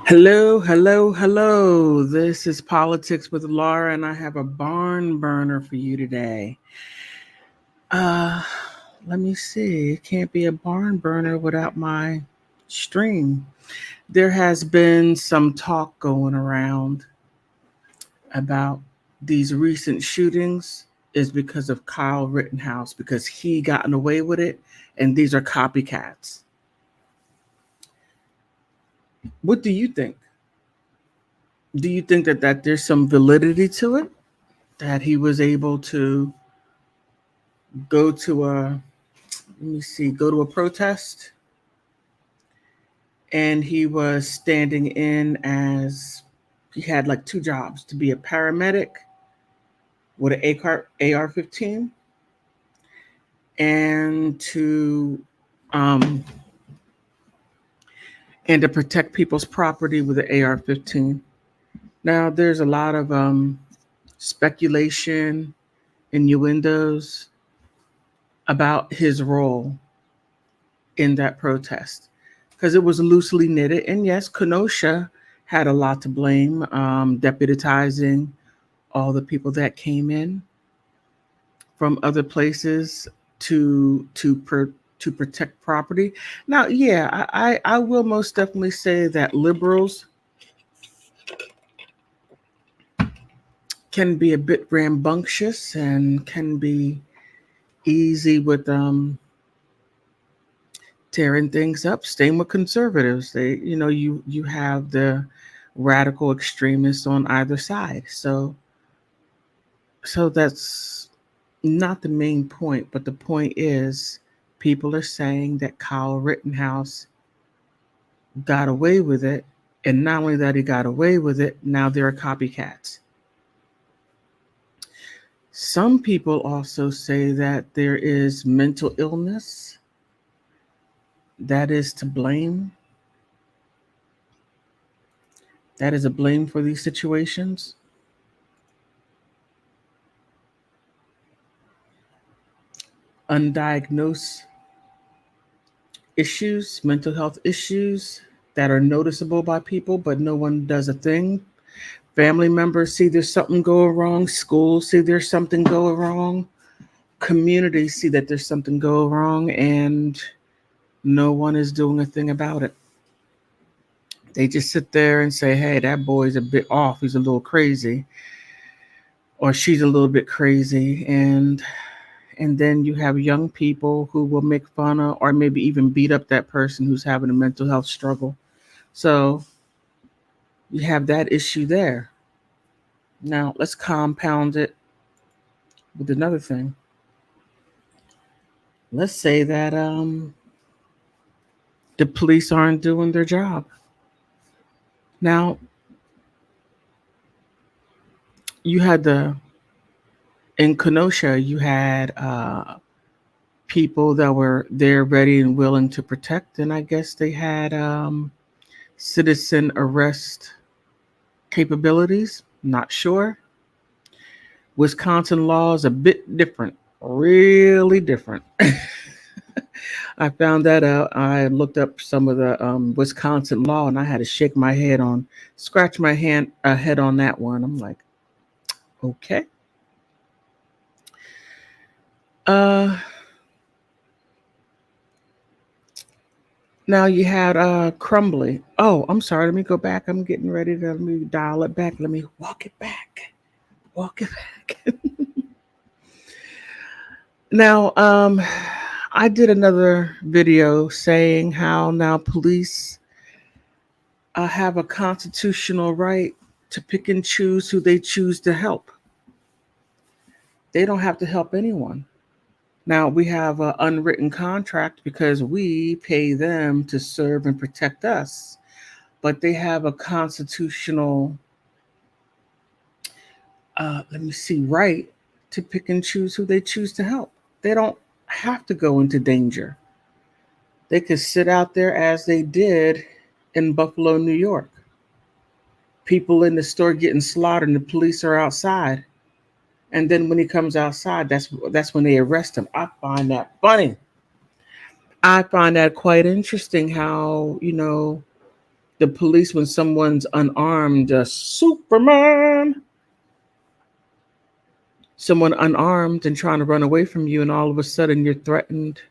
Hello, hello, hello. This is Politics with Laura, and I have a barn burner for you today. Uh, Let me see. It can't be a barn burner without my stream. There has been some talk going around about these recent shootings is because of Kyle Rittenhouse because he gotten away with it, and these are copycats. What do you think? Do you think that there's some validity to it? That he was able to go to a go to a protest, and he was standing in as he had like two jobs to be a paramedic with an AR-15 and um to protect people's property with an AR-15. Now there's a lot of speculation, innuendos about his role in that protest because it was loosely knitted. And yes, Kenosha had a lot to blame, deputizing all the people that came in from other places to protect property. Now, yeah, I will most definitely say that liberals can be a bit rambunctious and can be easy with tearing things up. Staying with conservatives, you have the radical extremists on either side. So that's not the main point, but the point is people are saying that Kyle Rittenhouse got away with it, and not only that he got away with it, now there are copycats. Some people also say that there is mental illness that is to blame. That is a blame for these situations. Undiagnosed issues, mental health issues that are noticeable by people, but no one does a thing. Family members see there's something going wrong. Schools see there's something going wrong. Communities see that there's something going wrong, and no one is doing a thing about it. They just sit there and say, hey, that boy's a bit off. He's a little crazy, or she's a little bit crazy. And then you have young people who will make fun of or maybe even beat up that person who's having a mental health struggle. So you have that issue there. Now let's compound it with another thing. Let's say that the police aren't doing their job. Now you had the in Kenosha, you had people that were there ready and willing to protect, and I guess they had citizen arrest capabilities. Not sure. Wisconsin law is a bit different, really different. I found that out. I looked up some of the Wisconsin law, and I had to scratch my head on that one. I'm like, okay. Uh, Now you had Crumbly. Oh, I'm sorry. Let me go back. I'm getting ready to let me dial it back. Let me walk it back. Walk it back. Now, I did another video saying how now police have a constitutional right to pick and choose who they choose to help. They don't have to help anyone. Now we have an unwritten contract because we pay them to serve and protect us, but they have a constitutional, right to pick and choose who they choose to help. They don't have to go into danger. They could sit out there as they did in Buffalo, New York. People in the store getting slaughtered, and the police are outside. And then when he comes outside, that's when they arrest him. I find that funny. I find that quite interesting. How the police when someone's unarmed, Superman, someone unarmed and trying to run away from you, and all of a sudden you're threatened.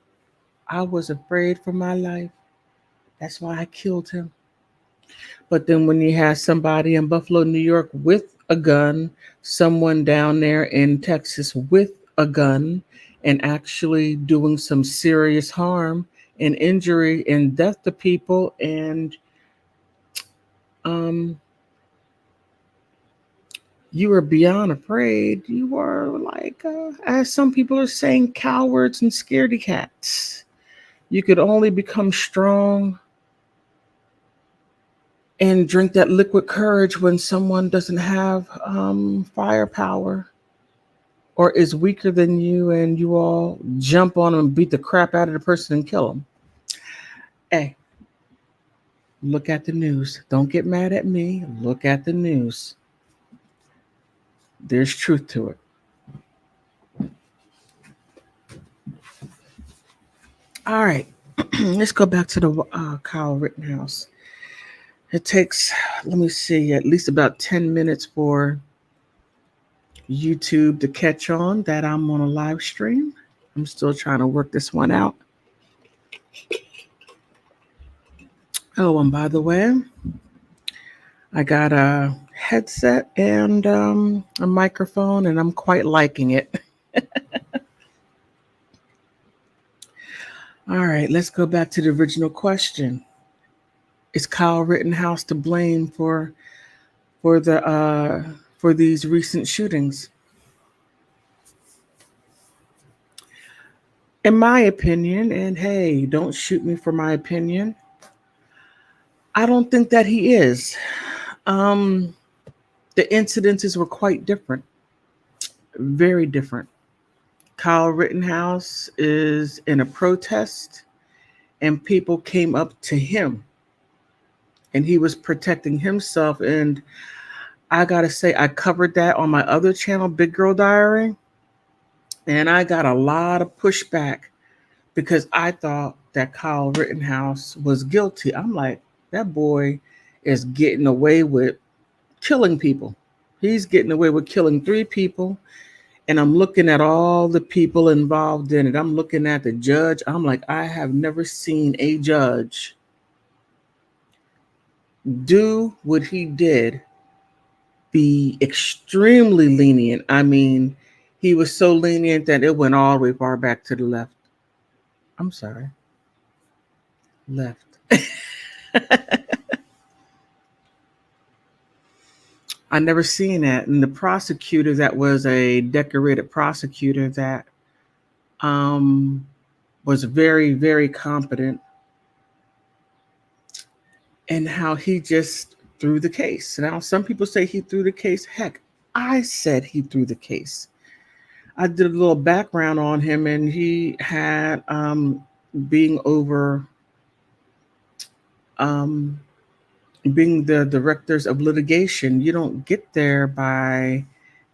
I was afraid for my life. That's why I killed him. But then when you have somebody in Buffalo, New York with a gun, someone down there in Texas with a gun, and actually doing some serious harm and injury and death to people, and um, you were beyond afraid. You were like, as some people are saying, cowards and scaredy cats. You could only become strong and drink that liquid courage when someone doesn't have firepower or is weaker than you, and you all jump on them and beat the crap out of the person and kill them. Hey, look at the news. Don't get mad at me. Look at the news. There's truth to it. All right, let's go back to the Kyle Rittenhouse. It takes, let me see, at least about 10 minutes for YouTube to catch on that I'm on a live stream. I'm still trying to work this one out. Oh, and by the way, I got a headset and a microphone, and I'm quite liking it. All right, let's go back to the original question. Is Kyle Rittenhouse to blame for the for these recent shootings? In my opinion, and hey, don't shoot me for my opinion, I don't think that he is. Um, the incidences were quite different, very different. Kyle Rittenhouse is in a protest, and people came up to him, and he was protecting himself. And I gotta say, I covered that on my other channel, Big Girl Diary, and I got a lot of pushback because I thought that Kyle Rittenhouse was guilty. I'm like, that boy is getting away with killing people. He's getting away with killing 3 people. And I'm looking at all the people involved in it. I'm looking at the judge. I'm like, I have never seen a judge do what he did, be extremely lenient. I mean, he was so lenient that it went all the way far back to the left. I'm sorry. Left. I never seen that. And the prosecutor that was a decorated prosecutor that um, was very, very competent, and how he just threw the case. Now, some people say he threw the case. Heck, I said he threw the case. I did a little background on him, and he had being over um, being the directors of litigation. You don't get there by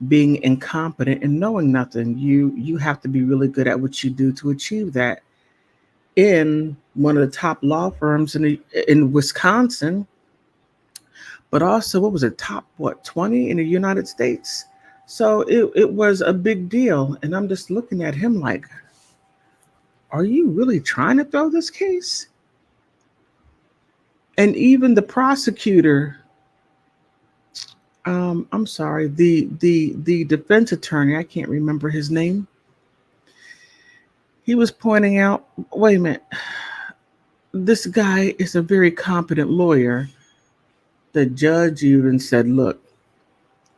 being incompetent and knowing nothing. You have to be really good at what you do to achieve that. In one of the top law firms in Wisconsin, but also what was it, top 20 in the United States. So it was a big deal. And I'm just looking at him like, are you really trying to throw this case? And even the prosecutor, I'm sorry, the defense attorney, I can't remember his name. He was pointing out, wait a minute, this guy is a very competent lawyer. The judge even said, look,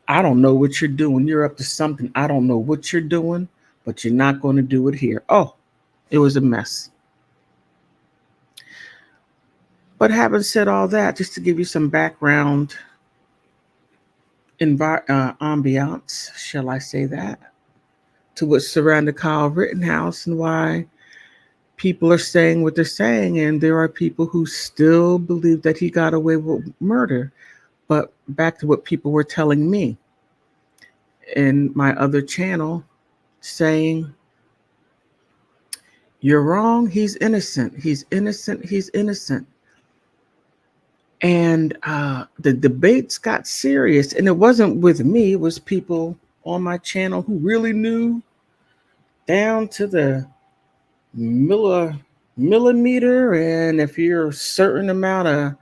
I don't know what you're doing. You're up to something. I don't know what you're doing, but you're not going to do it here. Oh, it was a mess. But having said all that, just to give you some background ambiance, shall I say that, to what surrounded Kyle Rittenhouse and why people are saying what they're saying. And there are people who still believe that he got away with murder. But back to what people were telling me in my other channel, saying, you're wrong, he's innocent, he's innocent, he's innocent. And the debates got serious, and it wasn't with me, it was people on my channel who really knew down to the millimeter. And if you're a certain amount of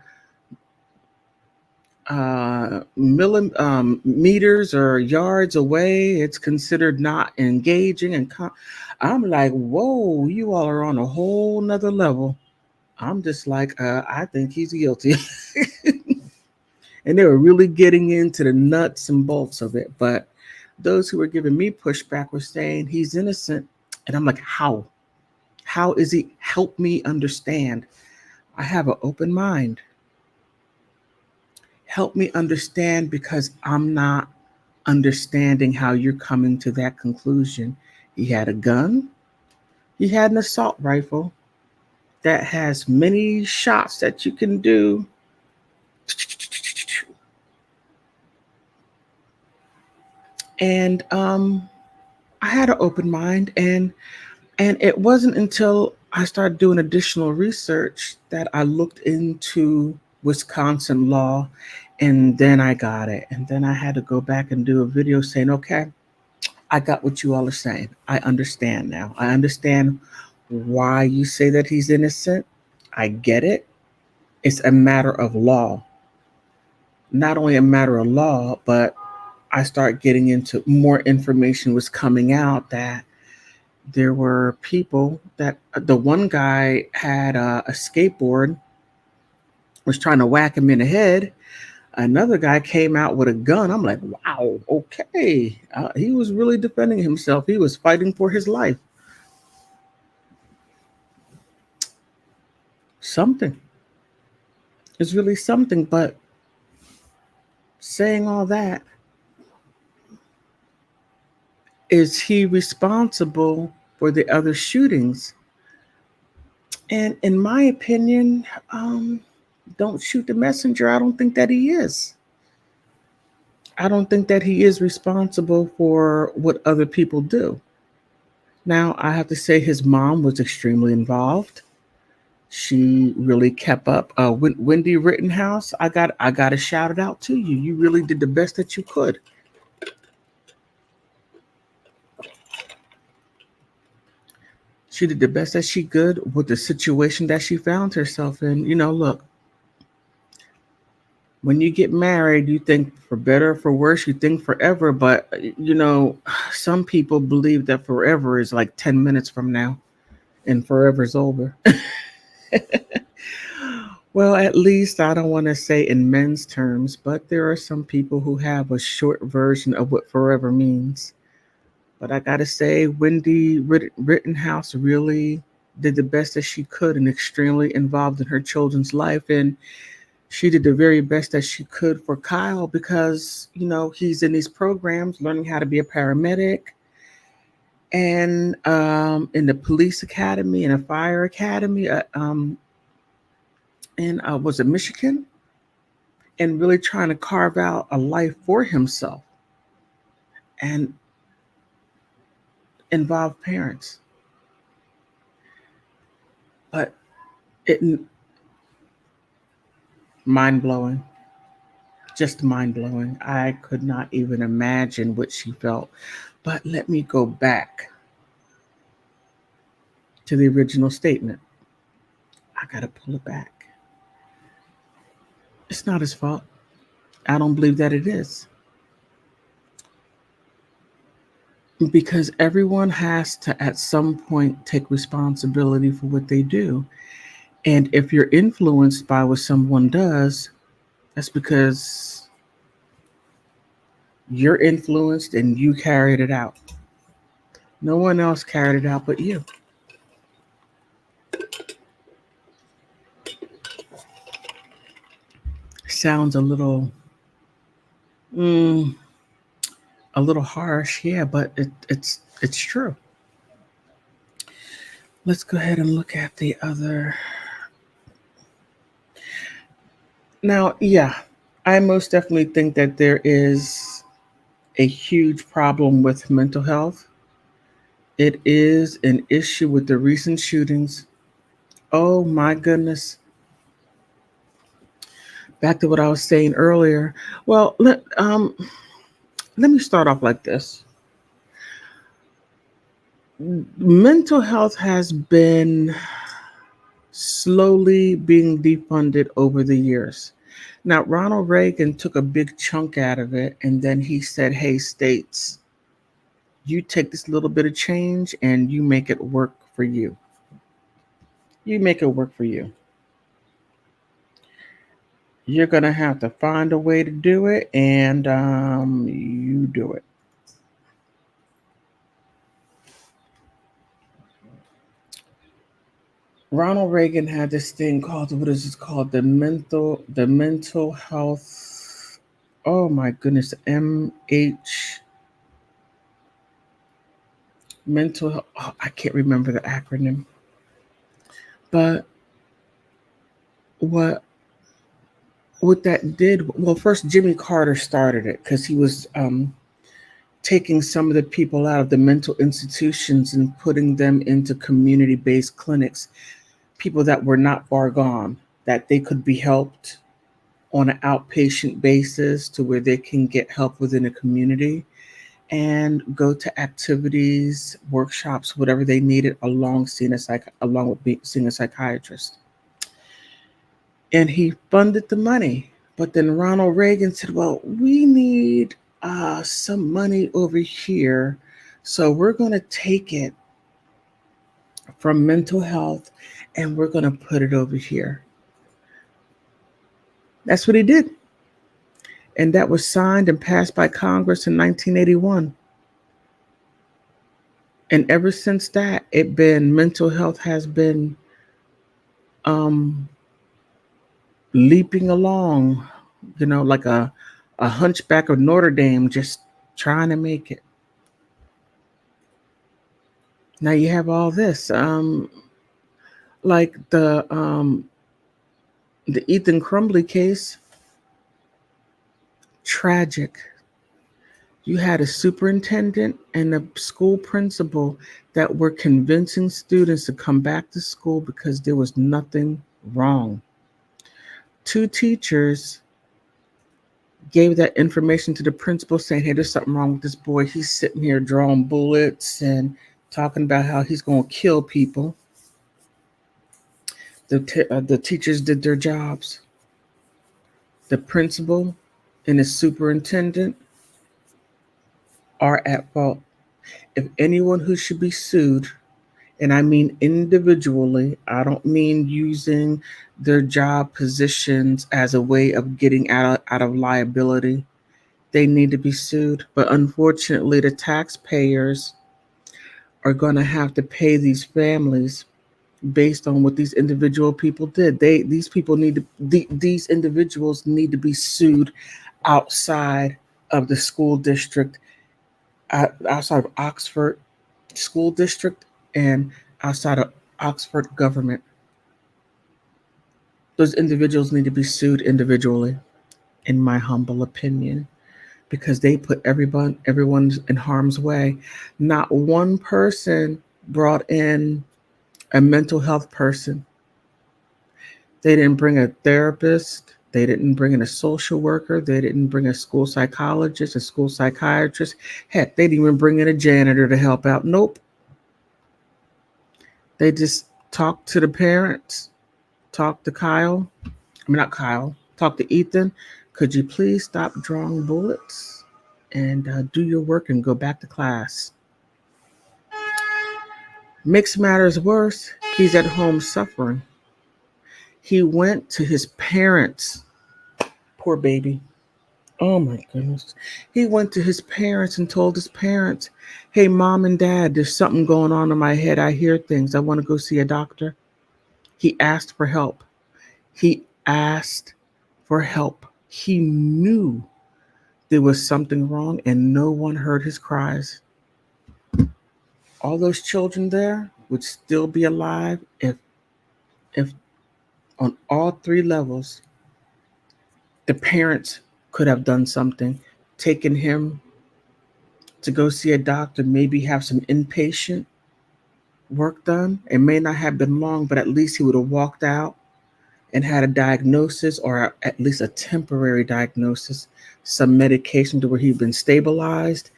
meters or yards away, it's considered not engaging. And I'm like, whoa, you all are on a whole nother level. I'm just like, I think he's guilty. And they were really getting into the nuts and bolts of it. But those who were giving me pushback were saying he's innocent. And I'm like, how? How is he? Help me understand. I have an open mind. Help me understand, because I'm not understanding how you're coming to that conclusion. He had a gun, he had an assault rifle that has many shots that you can do. And I had an open mind, and it wasn't until I started doing additional research that I looked into Wisconsin law, and then I got it. And then I had to go back and do a video saying, okay, I got what you all are saying. I understand now. I understand why you say that he's innocent. I get it. It's a matter of law. Not only a matter of law, but I start getting into more information was coming out that there were people that the one guy had a skateboard, was trying to whack him in the head. Another guy came out with a gun. I'm like, wow, okay. He was really defending himself. He was fighting for his life. Something. It's really something. But saying all that, is he responsible for the other shootings? And in my opinion, don't shoot the messenger. I don't think that he is. I don't think that he is responsible for what other people do. Now, I have to say his mom was extremely involved. She really kept up. Wendy Rittenhouse, I got to shout it out to you. You really did the best that you could. She did the best that she could with the situation that she found herself in. Look, when you get married, you think for better or for worse, you think forever. But, some people believe that forever is like 10 minutes from now and forever is over. Well, at least I don't want to say in men's terms, but there are some people who have a short version of what forever means. But I got to say, Wendy Rittenhouse really did the best that she could and extremely involved in her children's life. And she did the very best that she could for Kyle because, he's in these programs learning how to be a paramedic and in the police academy and a fire academy in, was it Michigan? And really trying to carve out a life for himself and involve parents. But it mind blowing, just mind blowing. I could not even imagine what she felt. But let me go back to the original statement. I got to pull it back. It's not his fault. I don't believe that it is. Because everyone has to, at some point, take responsibility for what they do. And if you're influenced by what someone does, that's because you're influenced and you carried it out. No one else carried it out but you. Sounds a little a little, harsh, yeah, but it's true. It's true. Let's go ahead and look at the other. Now, yeah, I most definitely think that there is a huge problem with mental health. It is an issue with the recent shootings. Oh my goodness. Back to what I was saying earlier. Well, let me start off like this. Mental health has been slowly being defunded over the years. Now, Ronald Reagan took a big chunk out of it, and then he said, hey, states, you take this little bit of change and you make it work for you. You make it work for you. You're going to have to find a way to do it, and you do it. Ronald Reagan had this thing called, what is it called? The mental health. Oh my goodness, mental health. Oh, I can't remember the acronym. But what what that did, well, first Jimmy Carter started it because he was taking some of the people out of the mental institutions and putting them into community-based clinics, people that were not far gone, that they could be helped on an outpatient basis to where they can get help within a community and go to activities, workshops, whatever they needed, along with seeing a psychiatrist. And he funded the money. But then Ronald Reagan said, "Well, we need some money over here, so we're going to take it from mental health and we're going to put it over here." That's what he did. And that was signed and passed by Congress in 1981. And ever since that, mental health has been um, leaping along, like a hunchback of Notre Dame, just trying to make it. Now you have all this, like the Ethan Crumbly case, tragic. You had a superintendent and a school principal that were convincing students to come back to school because there was nothing wrong. Two teachers gave that information to the principal saying, hey, there's something wrong with this boy. He's sitting here drawing bullets and talking about how he's going to kill people. The teachers did their jobs. The principal and the superintendent are at fault. If anyone who should be sued, and I mean individually, I don't mean using their job positions as a way of getting out of liability, they need to be sued. But unfortunately, the taxpayers are going to have to pay these families based on what these individual people did. These individuals need to be sued outside of the school district, outside of Oxford school district, and outside of Oxford government. Those individuals need to be sued individually, in my humble opinion, because they put everyone in harm's way. Not one person brought in a mental health person. They didn't bring a therapist. They didn't bring in a social worker. They didn't bring a school psychologist, a school psychiatrist. Heck, they didn't even bring in a janitor to help out. Nope. They just talked to the parents, talked to Kyle. I mean, not Kyle. Talked to Ethan. Could you please stop drawing bullets and do your work and go back to class? Makes matters worse, he's at home suffering. He went to his parents. Poor baby. Oh my goodness. He went to his parents and told his parents, hey, mom and dad, there's something going on in my head. I hear things. I want to go see a doctor. He asked for help. He asked for help. He knew there was something wrong and no one heard his cries. All those children there would still be alive if on all three levels the parents could have done something, taken him to go see a doctor, maybe have some inpatient work done. It may not have been long, but at least he would have walked out and had a diagnosis, or at least a temporary diagnosis, some medication to where he'd been stabilized,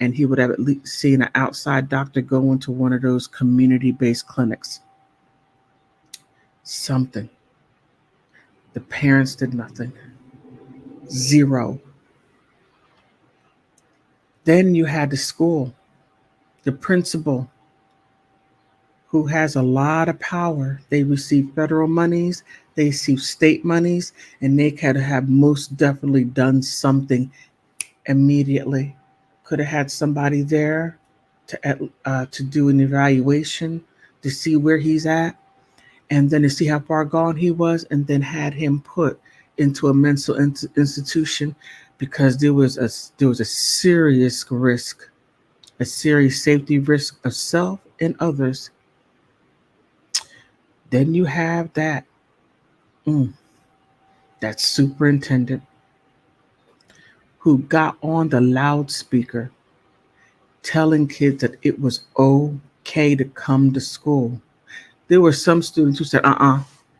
and he would have at least seen an outside doctor go into one of those community-based clinics. Something. The parents did nothing. Zero. Then you had the school, the principal, who has a lot of power. They receive federal monies, they receive state monies, and they could have most definitely done something immediately. Could have had somebody there to do an evaluation, to see where he's at, and then to see how far gone he was, and then had him put into a mental institution, because there was a serious risk, a serious safety risk of self and others. Then you have mm, that superintendent who got on the loudspeaker telling kids that it was okay to come to school. There were some students who said,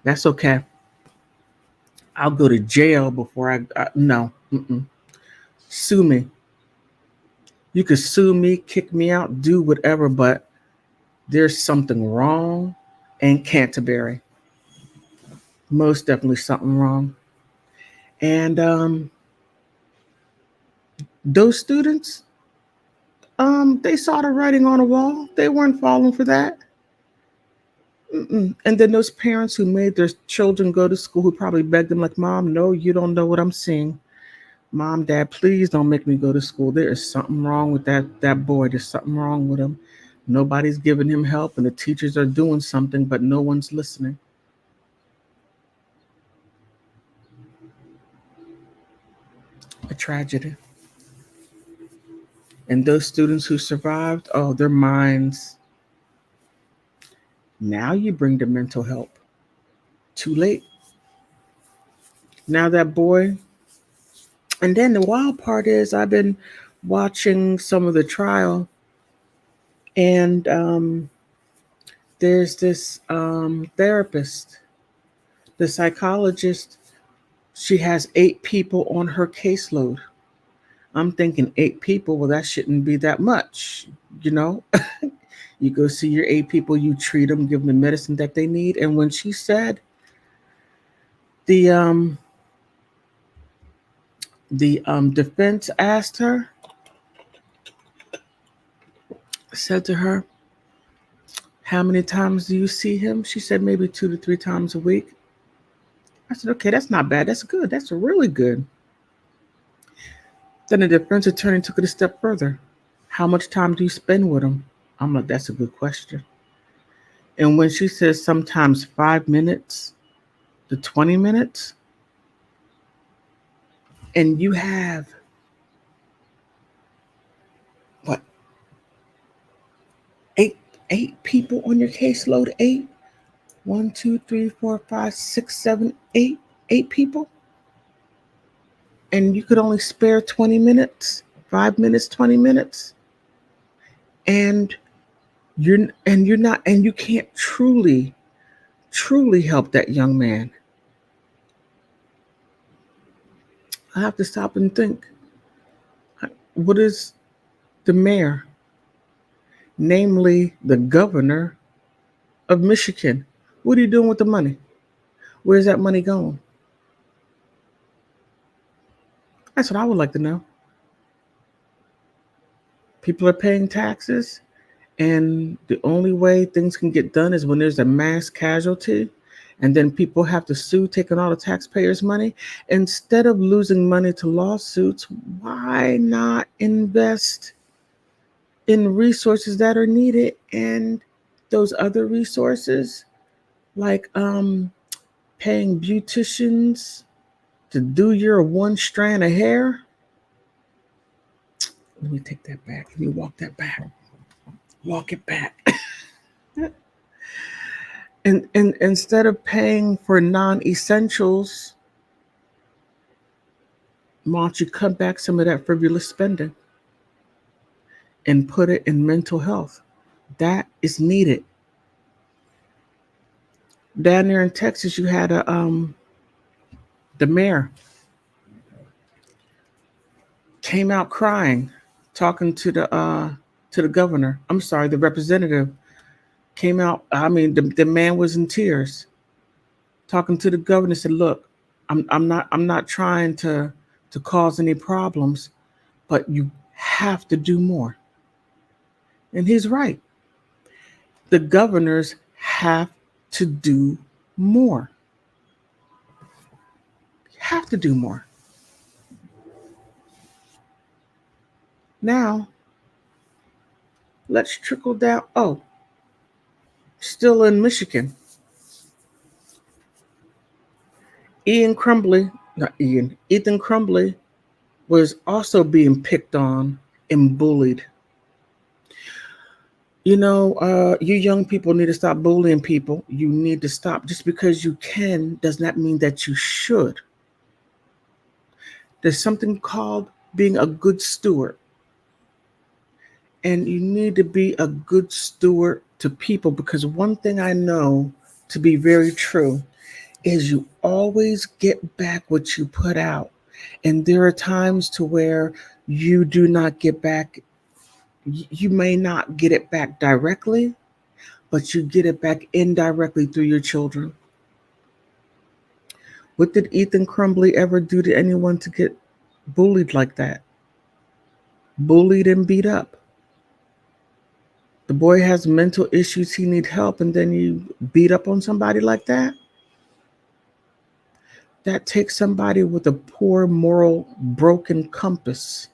that's okay. I'll go to jail before no, sue me. You could sue me, kick me out, do whatever, but there's something wrong in Canterbury. Most definitely something wrong. And those students, they saw the writing on the wall. They weren't falling for that. And then those parents who made their children go to school, who probably begged them like, Mom, no, you don't know what I'm seeing. Mom, Dad, please don't make me go to school. There is something wrong with that boy. There's something wrong with him. Nobody's giving him help, and the teachers are doing something, but no one's listening. A tragedy. And those students who survived, oh, their minds. Now you bring the mental help. Too late. Now that boy. And then the wild part is I've been watching some of the trial, and there's this therapist, the psychologist. She has 8 people on her caseload. I'm thinking 8 people, well, that shouldn't be that much, you know? You go see your 8 people, you treat them, give them the medicine that they need. And when she said the defense asked her, said to her, how many times do you see him? She said maybe 2 to 3 times a week. I said, okay, that's not bad. That's good. That's really good. Then the defense attorney took it a step further. How much time do you spend with him? I'm like, that's a good question. And when she says sometimes 5 minutes to 20 minutes, and you have what, eight people on your caseload? 8? 1, 2, 3, 4, 5, 6, 7, 8. 8 people? And you could only spare 20 minutes, 5 minutes, 20 minutes. And you can't truly help that young man. I have to stop and think. What is the mayor, namely the governor of Michigan, what are you doing with the money? Where's that money going? That's what I would like to know. People are paying taxes, and the only way things can get done is when there's a mass casualty, and then people have to sue, taking all the taxpayers' money. Instead of losing money to lawsuits, why not invest in resources that are needed, and those other resources, like paying beauticians to do your one strand of hair? Let me take that back. Let me walk that back. Walk it back. And instead of paying for non-essentials, why don't you cut back some of that frivolous spending and put it in mental health? That is needed. Down there in Texas, you had the mayor came out crying, talking to the governor. I'm sorry, the representative came out. I mean, the man was in tears, talking to the governor. Said, "Look, I'm not trying to cause any problems, but you have to do more." And he's right. The governors have to do more. Have to do more. Now, let's trickle down. Oh, still in Michigan. Ethan Crumbly was also being picked on and bullied. You young people need to stop bullying people. You need to stop. Just because you can does not mean that you should. There's something called being a good steward. And you need to be a good steward to people, because one thing I know to be very true is you always get back what you put out. And there are times to where you do not get back, you may not get it back directly, but you get it back indirectly through your children. What did Ethan Crumbly ever do to anyone to get bullied like that? Bullied and beat up. The boy has mental issues, he need help, and then you beat up on somebody like that? That takes somebody with a poor moral broken compass.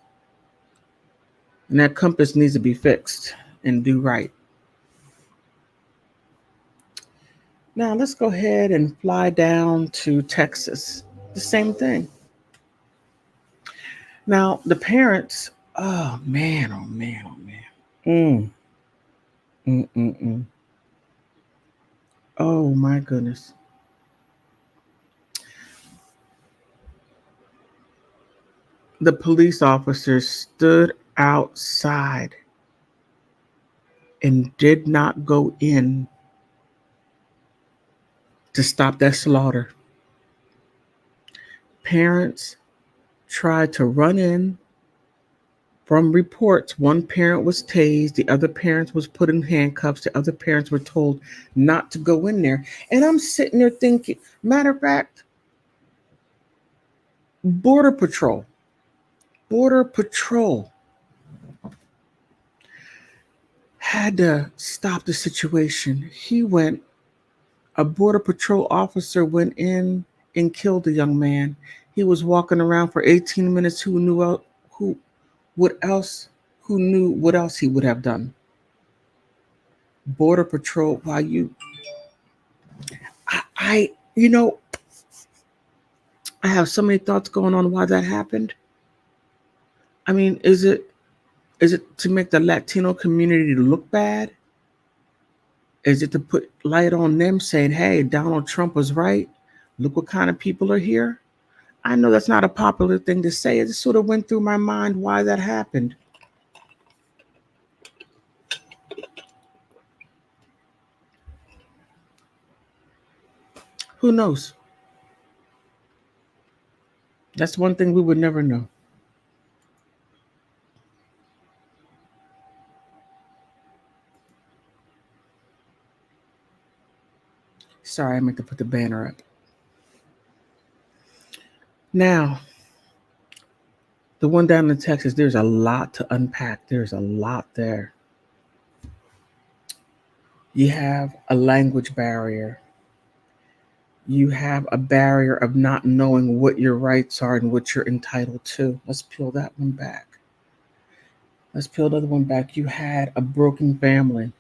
And that compass needs to be fixed and do right. Now let's go ahead and fly down to Texas. The same thing. Now the parents, oh man, oh man, oh man. Mm, mm, mm, mm. Oh my goodness. The police officers stood outside and did not go in to stop that slaughter. Parents tried to run in. From reports, one parent was tased, the other parents was put in handcuffs, the other parents were told not to go in there. And I'm sitting there thinking, matter of fact, Border Patrol, Border Patrol had to stop the situation. A Border Patrol officer went in and killed a young man. He was walking around for 18 minutes. Who what else who knew what else he would have done? Border Patrol, while I I have so many thoughts going on why that happened. I mean, is it to make the Latino community look bad? Is it to put light on them, saying, "Hey, Donald Trump was right. Look what kind of people are here"? I know that's not a popular thing to say. It just sort of went through my mind why that happened. Who knows? That's one thing we would never know. Sorry, I meant to put the banner up. Now, the one down in Texas, there's a lot to unpack. There's a lot there. You have a language barrier. You have a barrier of not knowing what your rights are and what you're entitled to. Let's peel that one back. Let's peel the other one back. You had a broken family.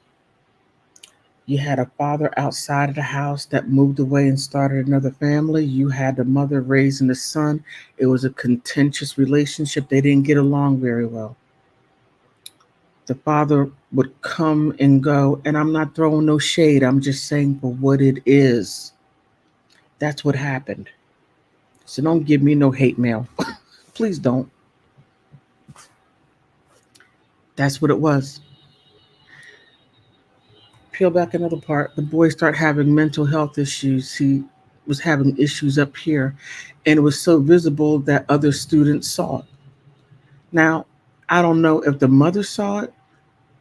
You had a father outside of the house that moved away and started another family. You had the mother raising the son. It was a contentious relationship. They didn't get along very well. The father would come and go, and I'm not throwing no shade. I'm just saying for what it is. That's what happened. So don't give me no hate mail. Please don't. That's what it was. Peel back another part. The boy started having mental health issues. He was having issues up here, and it was so visible that other students saw it. Now, I don't know if the mother saw it,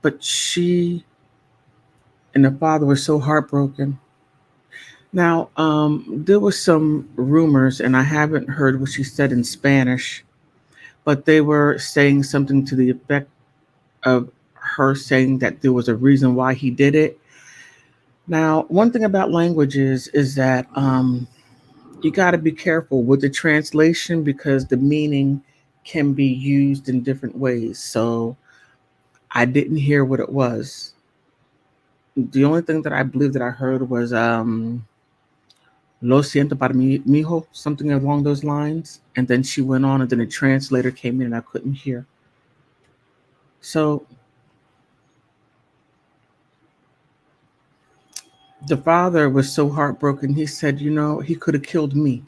but she and the father were so heartbroken. Now, there was some rumors, and I haven't heard what she said in Spanish, but they were saying something to the effect of her saying that there was a reason why he did it. Now, one thing about languages is that you got to be careful with the translation because the meaning can be used in different ways. So I didn't hear what it was. The only thing that I believe that I heard was "Lo siento para mi mijo," something along those lines. And then she went on, and then a translator came in, and I couldn't hear. So the father was so heartbroken. He said, "You know, he could have killed me.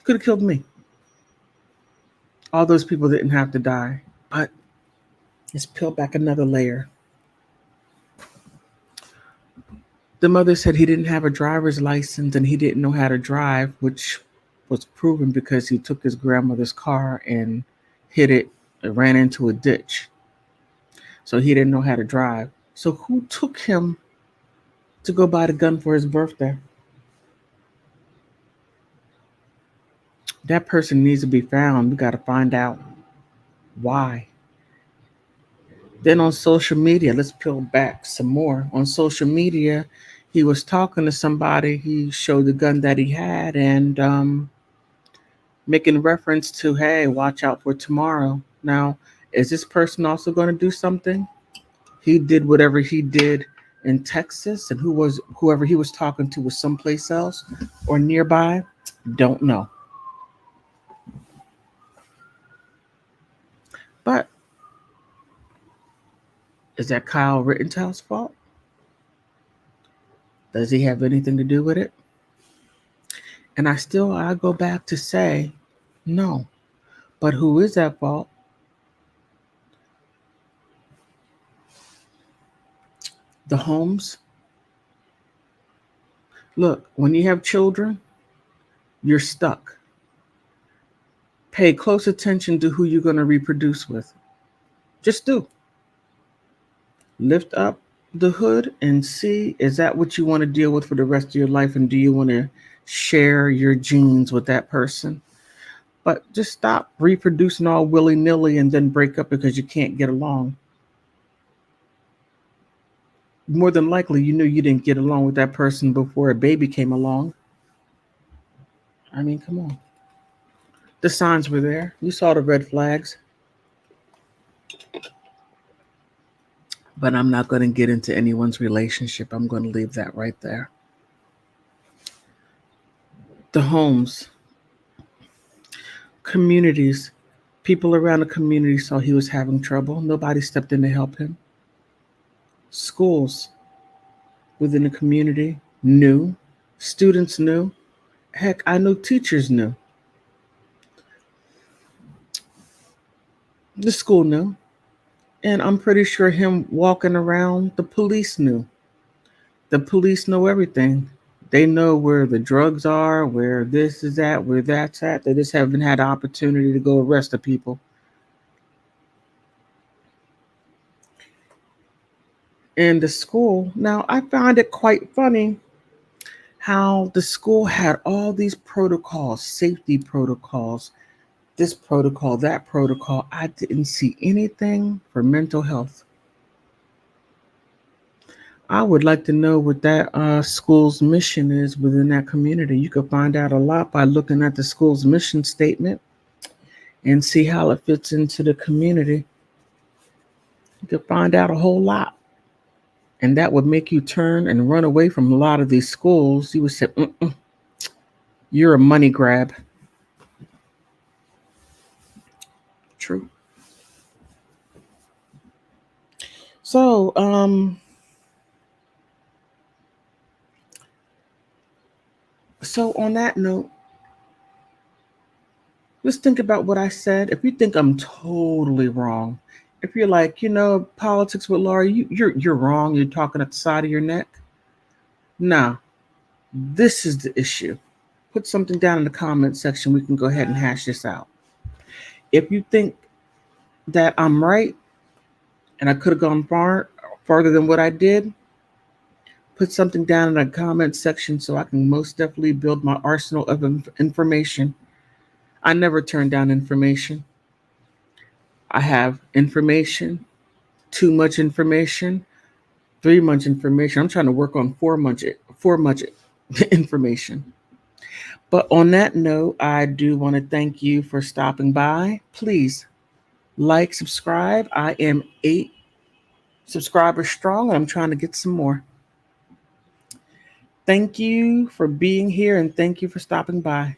Could have killed me. All those people didn't have to die." But let's peel back another layer. The mother said he didn't have a driver's license and he didn't know how to drive, which was proven because he took his grandmother's car and hit it and ran into a ditch. So he didn't know how to drive. So who took him to go buy the gun for his birthday? That person needs to be found. We got to find out why. Then on social media, let's peel back some more. On social media, he was talking to somebody. He showed the gun that he had and making reference to, hey, watch out for tomorrow. Now, is this person also going to do something? He did whatever he did in Texas, and whoever he was talking to was someplace else or nearby. Don't know. But is that Kyle Rittenhouse's fault? Does he have anything to do with it? And I go back to say no. But who is at fault? The homes. Look, when you have children, you're stuck. Pay close attention to who you're going to reproduce with. Just do. Lift up the hood and see, is that what you want to deal with for the rest of your life? And do you want to share your genes with that person? But just stop reproducing all willy nilly and then break up because you can't get along. More than likely, you knew you didn't get along with that person before a baby came along. I mean, come on. The signs were there. You saw the red flags. But I'm not going to get into anyone's relationship. I'm going to leave that right there. The homes, communities, people around the community saw he was having trouble. Nobody stepped in to help him. Schools within the community knew. Students knew. Heck, I know teachers knew. The school knew. And I'm pretty sure him walking around, the police knew. The police know everything. They know where the drugs are, where this is at, where that's at. They just haven't had the opportunity to go arrest the people. And the school, now I find it quite funny how the school had all these protocols, safety protocols, this protocol, that protocol. I didn't see anything for mental health. I would like to know what that school's mission is within that community. You can find out a lot by looking at the school's mission statement and see how it fits into the community. You can find out a whole lot. And that would make you turn and run away from a lot of these schools. You would say, you're a money grab. True. So, on that note, let's think about what I said. If you think I'm totally wrong, If you're like, politics with Laura, you're wrong. You're talking at the side of your neck. No, this is the issue. Put something down in the comment section. We can go ahead and hash this out. If you think that I'm right and I could have gone farther than what I did, put something down in the comment section so I can most definitely build my arsenal of information. I never turn down information. I have information, too much information, too much information. I'm trying to work on four much information. But on that note, I do want to thank you for stopping by. Please like, subscribe. I am 8 subscribers strong, and I'm trying to get some more. Thank you for being here, and thank you for stopping by.